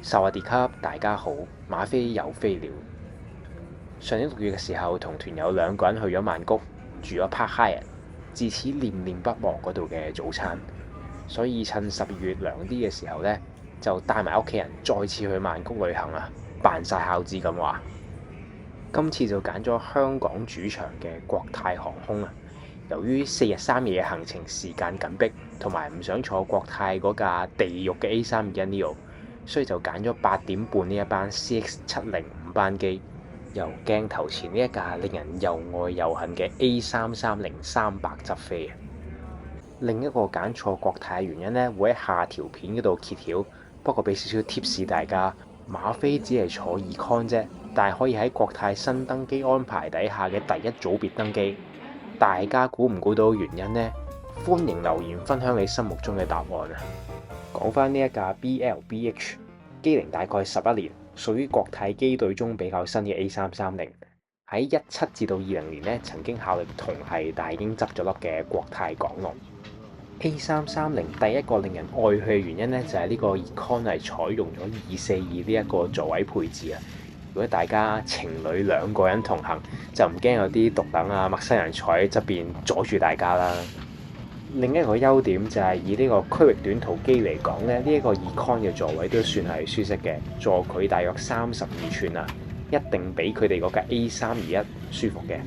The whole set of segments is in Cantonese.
薩瓦迪卡，大家好，馬飛又飛了。上年6月嘅時候，同團友2個人去咗曼谷，住咗 Park Hyatt，自此念念不忘嗰度嘅早餐。所以趁12月涼啲嘅時候呢，就帶埋屋企人再次去曼谷旅行啊，扮晒孝子咁話。今次就揀咗香港主場嘅國泰航空啊。由於4日3夜嘅行程時間緊迫，同埋唔想坐國泰嗰架地獄嘅 A321neo，所以就揀咗8點半呢一班 CX705 班機，由鏡頭前呢一架令人又愛又恨嘅 A330-300執飛。另一個揀錯國泰嘅原因呢，會喺下條片嗰度揭曉。不過俾少少 tips 大家，馬飛只係坐Econ啫，但係可以喺國泰新登機安排底下嘅第一組別登機。大家估唔估到原因呢？歡迎留言分享你心目中嘅答案啊！講返呢一架 BLBH， 機齡大概11年，屬於國泰機隊中比較新嘅 A330。喺17至到20年呢，曾經效力同系但係已經執咗笠嘅國泰港龍。A330 第一個令人愛佢嘅原因呢，就係呢個 Econ 係採用咗242呢一個座位配置啊！如果大家情侶2個人同行，就唔驚有啲獨等啊陌生人坐喺側邊阻住大家啦。另一個優點就係以呢個區域短途機嚟講咧，呢一個 Econ 嘅座位都算係舒適嘅，座距大約32寸啊，一定比佢哋嗰架 A321舒服嘅。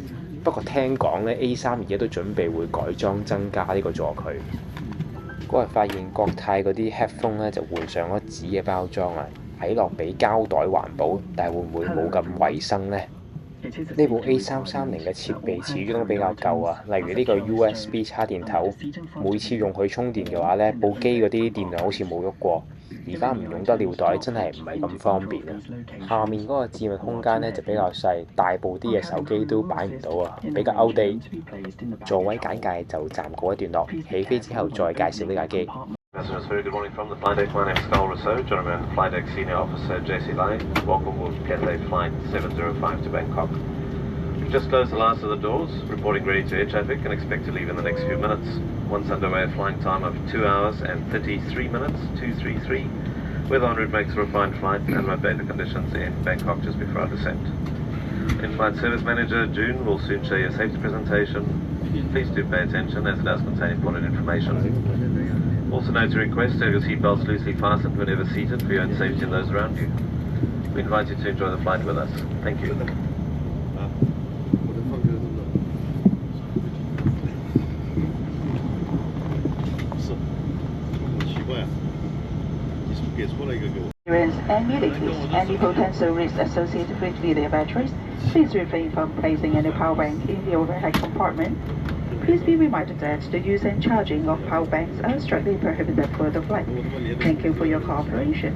不過聽講咧 A321都準備會改裝增加呢個座距。嗰日發現國泰嗰啲 headphone 咧就換上咗紙嘅包裝啊，睇落比膠袋環保，但係會唔會冇咁衞生呢？呢部 A330嘅設備始終都比較舊啊，例如呢個 USB 插電頭，每次用佢充電嘅話呢，部機嗰啲電量好似冇喐過。而家唔用得尿袋真係唔係咁方便啊！下面嗰個置物空間呢就比較細，大部啲嘅手機都擺唔到啊，比較 outdate。座位簡介就暫告一段落，起飛之後再介紹呢架機。Very good morning from the flight deck. My name is Carl Rousseau, General Flight Deck Senior Officer JC Lai. Welcome to Cathay Flight 705 to Bangkok. We've just closed the last of the doors, reporting ready to air traffic and expect to leave in the next few minutes. Once underway, a flying time of 2 hours and 33 minutes, 233. Weather en route makes for a fine flight and will update the conditions in Bangkok just before our descent. In-flight Service Manager June will soon show you a safety presentation. Please do pay attention as it does contain important information. Also note to request to have your seatbelts loosely fastened whenever seated for your own safety and those around you. We invite you to enjoy the flight with us. Thank you. And mitigate any potential risks associated with lithium batteries. Please refrain from placing any power bank in the overhead compartment. Please be reminded that the use and charging of power banks are strictly prohibited for the flight. Thank you for your cooperation.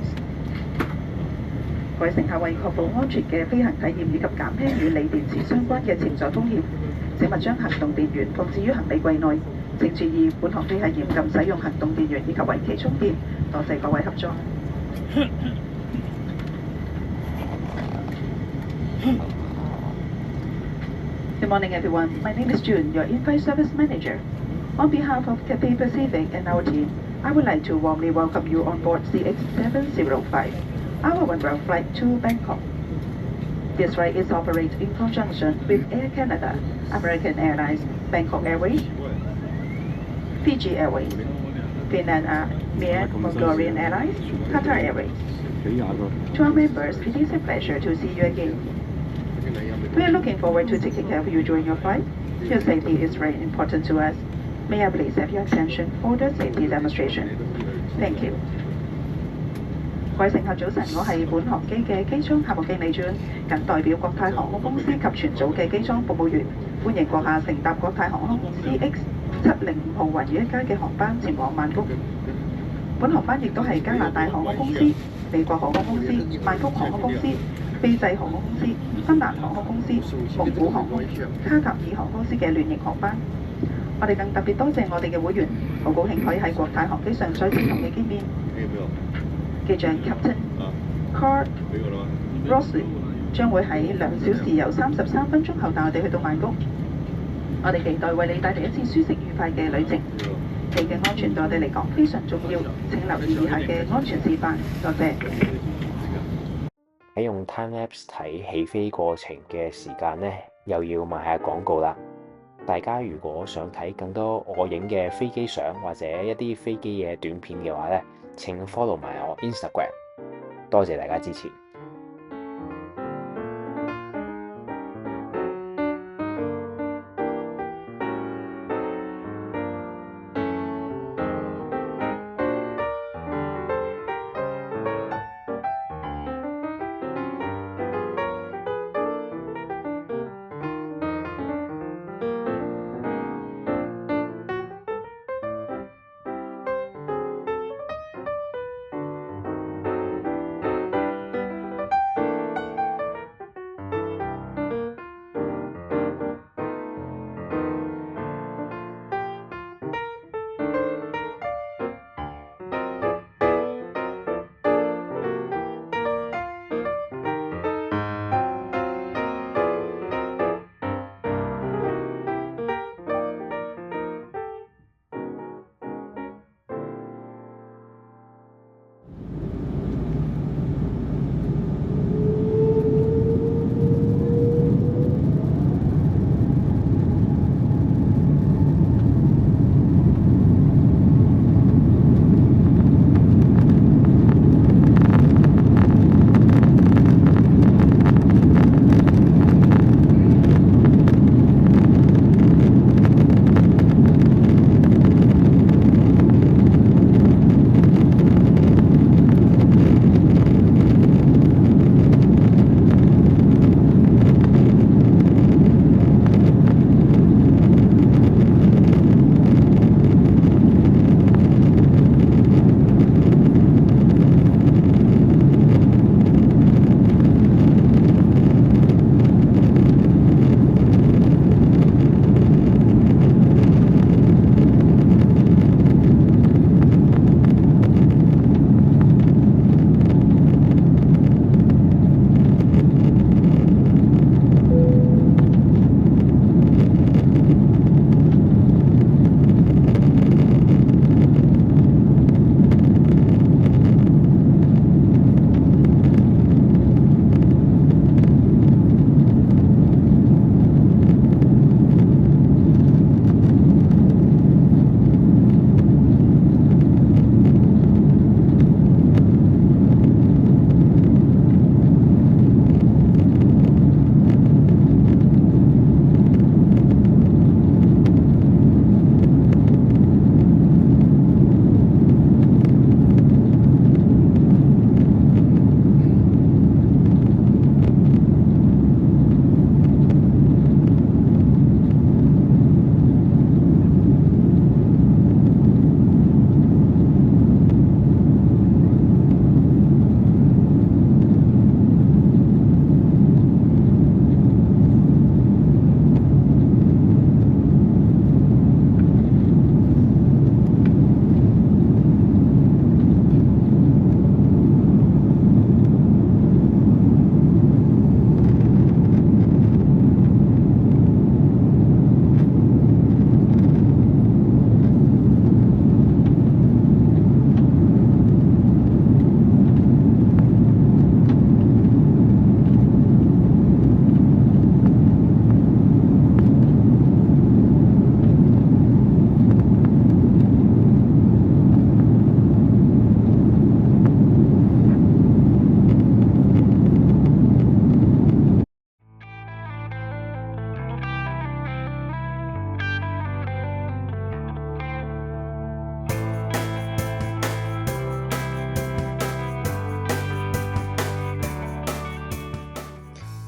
各位乘客為確保安全嘅飛行體驗以及減輕與鋰電池相關嘅潛在風險，請勿將行動電源放置於行李櫃內。請注意，本航機係嚴禁使用行動電源以及為其充電。多謝各位合作。Good morning, everyone. My name is June, your in-flight service manager. On behalf of Cathay Pacific and our team, I would like to warmly welcome you on board CX705, our one-round flight to Bangkok. This flight is operated in conjunction with Air Canada, American Airlines, Bangkok Airways, Fiji Airways, Finland Air, Mongolian Airlines, Qatar Airways. To our members, it is a pleasure to see you again. We are looking forward to taking care of you during your flight. Your safety is very important to us. May I please have your attention for the safety demonstration? Thank you. 各位乘客早晨，我係本航機嘅機艙客務經理 June， 謹代表國泰航空公司及全組嘅機艙服務員，歡迎閣下乘搭國泰航空 CX705 號雲羽一家嘅航班前往曼谷。本航班亦都係加拿大航空公司、美國航空公司、曼谷航空公司、斐濟航空公司、芬蘭航空公司、蒙古航空、卡塔爾航空公司嘅聯營航班。我哋更特別多謝我哋嘅會員，好高興可以喺國泰航機上再次同你見面。機長 Captain Carl Rossley 將會喺2小時又33分鐘後帶我哋去到曼谷。我哋期待為你帶嚟一次舒適愉快嘅旅程。你嘅安全對我哋嚟講非常重要。請留意以下嘅安全示範，多謝。喺用 timelapse 睇起飛過程嘅時間呢，又要賣下廣告啦。大家如果想睇更多我影嘅飛機相或者一啲飛機嘅短片嘅話呢，請 follow 埋我 Instagram。多謝大家支持。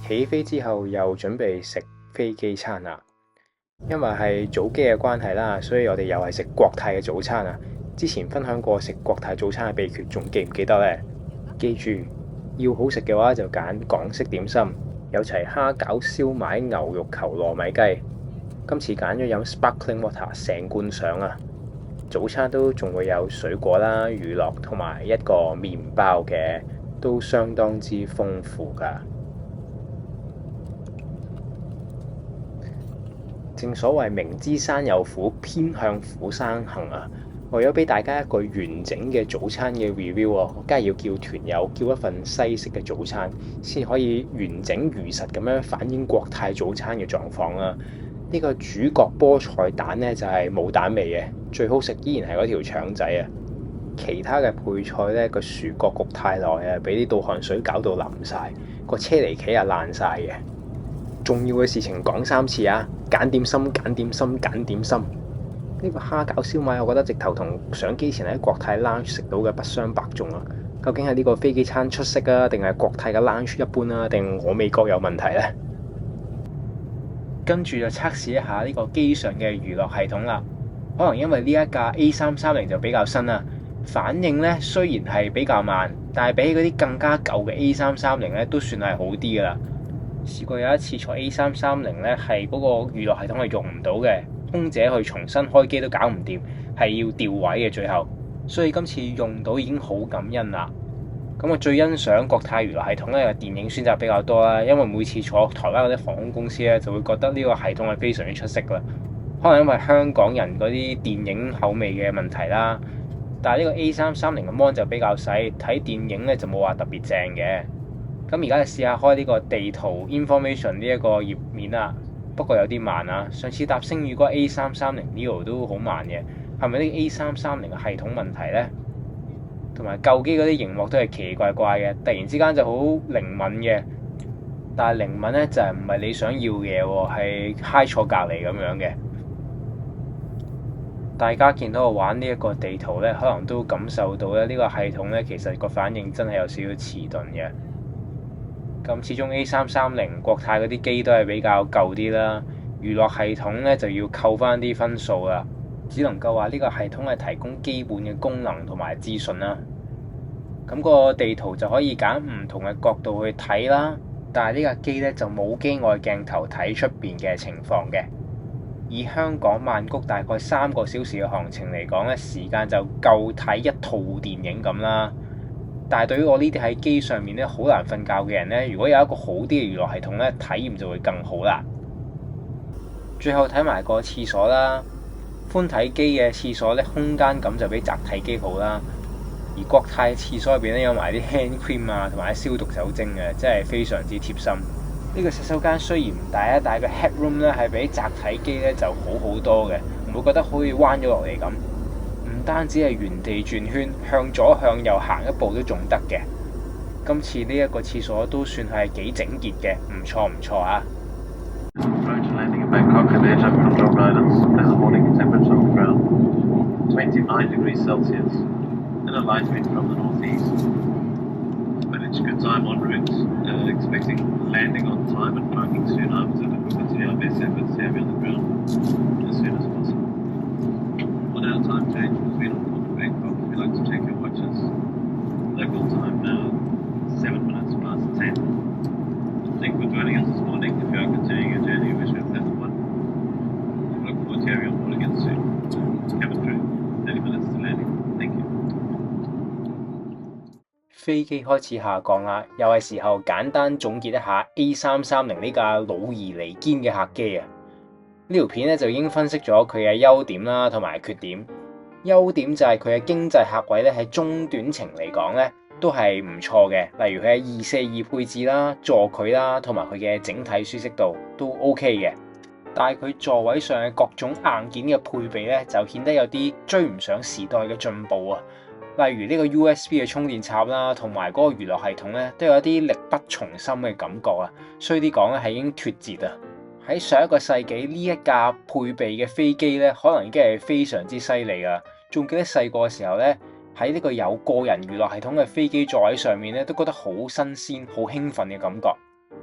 起飛之後又準備食飛機餐啦，因為係早機嘅關係啦，所以我哋又係食國泰嘅早餐啊。之前分享過食國泰早餐嘅秘訣，仲記唔記得呢？記住要好食嘅話就揀港式點心，有齊蝦餃、燒賣、牛肉球、糯米雞。今次揀咗飲 Sparkling Water 成罐上啊！早餐都仲會有水果啦、乳酪同埋一個麵包嘅，都相當之豐富㗎。正所謂明知山有虎，偏向虎山行啊！為咗俾大家一個完整嘅早餐嘅 review 喎，我梗係要叫團友叫一份西式嘅早餐，先可以完整如實咁樣反映國泰早餐嘅狀況啦。呢個主角菠菜蛋呢，就係冇蛋味嘅，最好食依然係嗰條腸仔啊！其他嘅配菜呢，個薯角焗太耐啊，俾啲倒汗水搞到淋晒，個車厘茄又爛晒嘅。重要嘅事情講3次啊！揀點心，揀點心，揀點心。呢個蝦餃燒賣，我覺得直頭同上機前喺國泰 lounge 食到嘅不相伯仲啊！究竟係呢個飛機餐出色啊，定係國泰嘅 lounge 一般啊，定我味覺有問題呢？跟住就測試一下呢個機上嘅娛樂系統啦。可能因為呢一架 A330 就比較新啦，反應呢雖然係比較慢，但係比起嗰啲更加舊嘅 A330 呢，都算係好啲噶啦。試過有一次坐 A330 呢，係嗰個娛樂系統係用唔到嘅，空姐去重新開機都搞唔掂，係要調位嘅最後。所以今次用到已經好感恩啦。咁我最欣賞國泰娛樂系統咧，電影選擇比較多啦，因為每次坐台灣嗰啲航空公司咧，就會覺得呢個系統係非常之出色噶。可能因為香港人嗰啲電影口味嘅問題啦，但係呢個 A330 嘅 mon 就比較細，睇電影咧就冇話特別正嘅。咁而家就試下開呢個地圖 information 呢一個頁面啦，不過有啲慢啊。上次搭星宇嗰個 A330neo 都好慢嘅，係咪呢個 A330嘅系統問題呢？同埋舊機嗰啲熒幕都係奇奇怪怪嘅，突然之間就好靈敏嘅，但係靈敏呢就係唔係你想要嘅嘢喎，係揩錯隔離咁樣嘅。大家見到我玩呢一個地圖呢，可能都感受到咧呢個系統呢，其實個反應真係有少少遲鈍嘅。咁始終 A330 國泰嗰啲機都係比較舊啲啦，娛樂系統呢就要扣翻啲分數啦。只能夠話呢個系統係提供基本嘅功能同埋資訊啦。咁個地圖就可以揀唔同嘅角度去睇啦，但係呢架機呢就冇機外鏡頭睇出邊嘅情況嘅。以香港曼谷大概3個小時嘅行程嚟講呢，時間就夠睇一套電影咁啦。但係對於我呢啲喺機上面呢好難瞓覺嘅人呢，如果有一個好啲嘅娛樂系統呢，體驗就會更好啦。最後睇埋個廁所啦。寬體機嘅廁所咧，空間感就比窄體機好啦。而國泰廁所入邊咧有埋啲 hand cream 啊，同埋啲消毒酒精嘅，真係非常之貼心。呢個洗手間雖然唔大啊，但係個 headroom 咧係比窄體機咧就好好多嘅，唔會覺得好似彎咗落嚟咁。唔單止係原地轉圈，向左向右行一步都仲得嘅。今次呢一個廁所都算係幾整潔嘅，唔錯唔錯啊！Bangkok and air traffic control guidance. There's a morning temperature on the ground 29 degrees Celsius and a light wind from the northeast. Managed good time en route, expecting landing on time and parking soon after, but we'll continue our best efforts to have you on the ground as soon as possible. On our time change between Hong Kong and Bangkok, we'd like to check your watches. Local time now, 7 minutes past 10. Thank you for joining us this morning. If you are continuing your journey, we wish you a pleasant one. We look forward to having you on board again soon. Cabin crew, 30 minutes to landing. Thank you. 飛機開始下降啦，又係時候簡單總結一下 A330 呢架老而彌堅嘅客機啊！呢條片咧就已經分析咗佢嘅優點啦，同埋缺點。優點就係佢嘅經濟客位咧喺中短程嚟講咧，都係唔錯嘅，例如佢嘅242配置啦、座距啦，同埋佢嘅整體舒適度都 OK 嘅。但係佢座位上嘅各種硬件嘅配備咧，就顯得有啲追唔上時代嘅進步啊。例如呢個 USB 嘅充電插啦，同埋嗰個娛樂系統咧，都有一啲力不從心嘅感覺啊。衰啲講咧，係已經脫節啊。喺上一個世紀呢一架配備嘅飛機咧，可能已經係非常之犀利啊。仲記得細個嘅時候咧，喺呢個有個人娛樂系統嘅飛機座位上面咧，都覺得好新鮮、好興奮嘅感覺。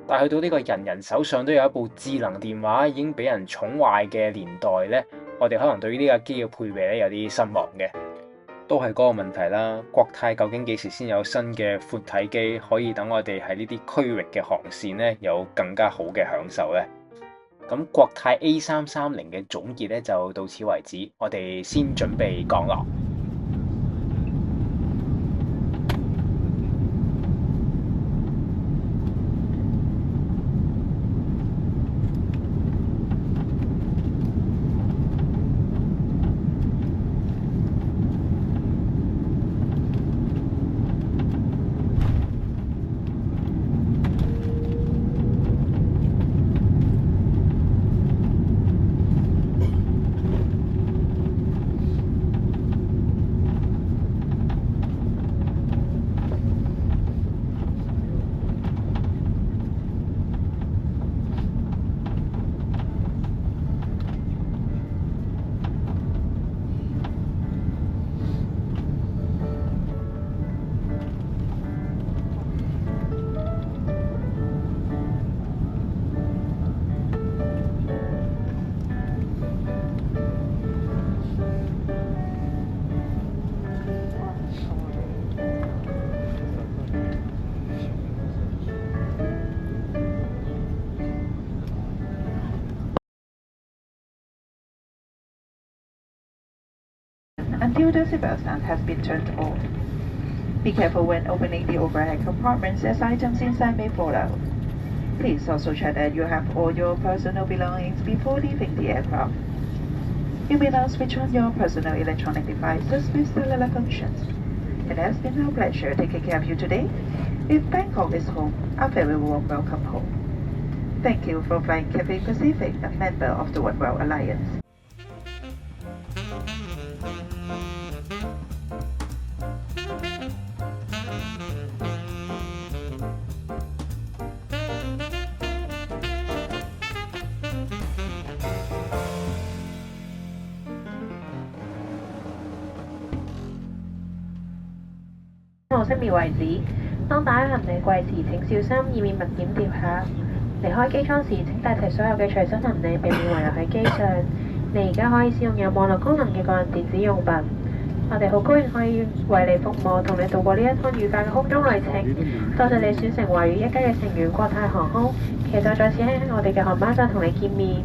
但係去到呢個人人手上都有一部智能電話已經俾人寵壞嘅年代咧，我哋可能對於呢架機嘅配備咧有啲失望嘅。都係嗰個問題啦。國泰究竟幾時先有新嘅闊體機可以等我哋喺呢啲區域嘅航線咧有更加好嘅享受呢？咁國泰 A330 嘅總結咧就到此為止，我哋先準備降落。until the seatbelt sign has been turned off. Be careful when opening the overhead compartments as items inside may fall out. Please also check that you have all your personal belongings before leaving the aircraft. You may now switch on your personal electronic devices with cellular functions. It has been our pleasure taking care of you today. If Bangkok is home, a very warm welcome home. Thank you for flying Cathay Pacific, a member of the One World Alliance. 號熄滅為止。當打開行李櫃時，請小心，以免物件掉下。離開機艙時，請帶齊所有嘅隨身行李，避免遺留喺機上。你而家可以使用有網絡功能嘅個人電子用品。我哋好高興可以為你服務，同你度過呢一趟愉快嘅空中旅程。多謝你選成華語一家嘅成員國泰航空，期待再次喺我哋嘅航班上同你見面。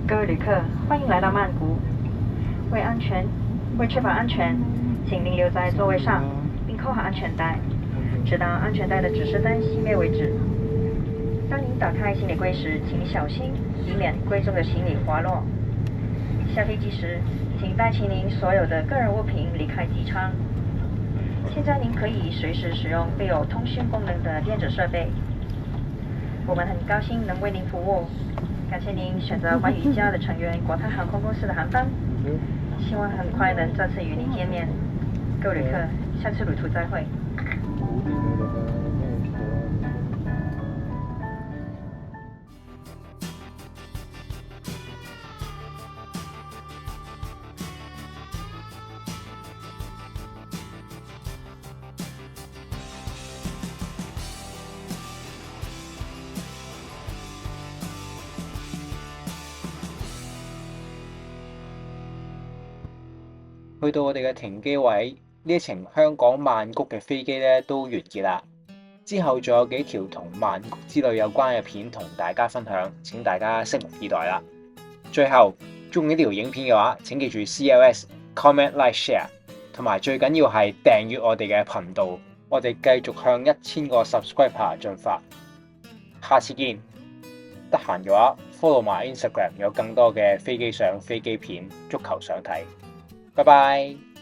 各位旅客，歡迎來到曼谷。為確保安全，請您留在座位上，並扣好安全帶，直到安全帶的指示燈熄滅為止。當您打開行李櫃時，請小心，以免貴重的行李滑落。下飛機時，請帶齊您所有的個人物品離開機艙。現在您可以隨時使用備有通訊功能的電子設備。我們很高興能為您服務，感謝您選擇寰宇一家的成員國泰航空公司的航班。希望很快能再次與您見面，各位旅客，下次旅途再會。去到我哋嘅停機位，呢一程香港曼谷嘅飛機咧都完結啦。之後仲有幾條同曼谷之旅有關嘅片同大家分享，請大家拭目以待啦。最後，中意呢條影片嘅話，請記住 CLS、comment、like、share， 同埋最緊要係訂閱我哋嘅頻道，我哋繼續向1000個 subscriber 進發。下次見，得閒嘅話 follow 埋 Instagram， 有更多嘅飛機相、飛機片、足球相睇。拜拜。